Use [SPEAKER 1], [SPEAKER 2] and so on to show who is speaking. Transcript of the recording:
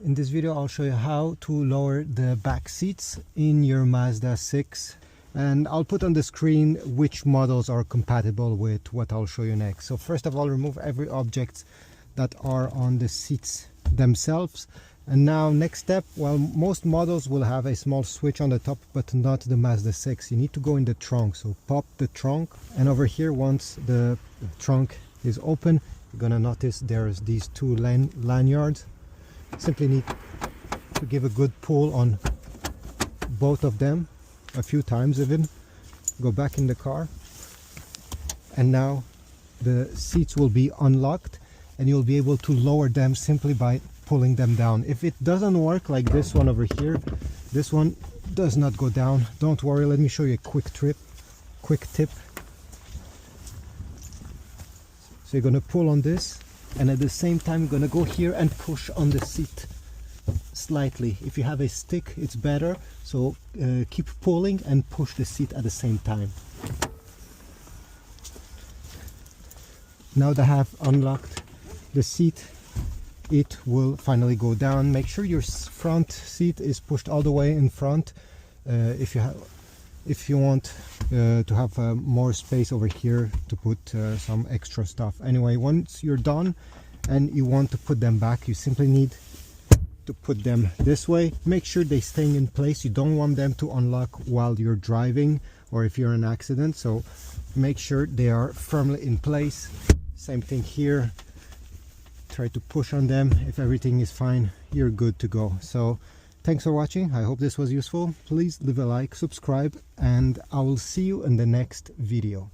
[SPEAKER 1] In this video I'll show you how to lower the back seats in your Mazda 6, and I'll put on the screen which models are compatible with what I'll show you next. So first of all, remove every object that are on the seats themselves. And now next step, well, most models will have a small switch on the top, but not the Mazda 6. You need to go in the trunk, so pop the trunk, and over here, once the trunk is open, you're gonna notice there's these two lanyards. Simply need to give a good pull on both of them, a few times even. Go back in the car, and now the seats will be unlocked and you'll be able to lower them simply by pulling them down. If it doesn't work like this one over here, this one does not go down, don't worry, let me show you a quick tip. So you're gonna pull on this, and at the same time you're gonna go here and push on the seat slightly. If you have a stick, it's better, so keep pulling and push the seat at the same time. Now that I have unlocked the seat, it will finally go down. Make sure your front seat is pushed all the way in front if you want to have more space over here to put some extra stuff. Anyway, once you're done and you want to put them back, you simply need to put them this way. Make sure they stay in place. You don't want them to unlock while you're driving or if you're in an accident, so make sure they are firmly in place. Same thing here. Try to push on them. If everything is fine, you're good to go. So thanks for watching. I hope this was useful. Please leave a like, subscribe, and I will see you in the next video.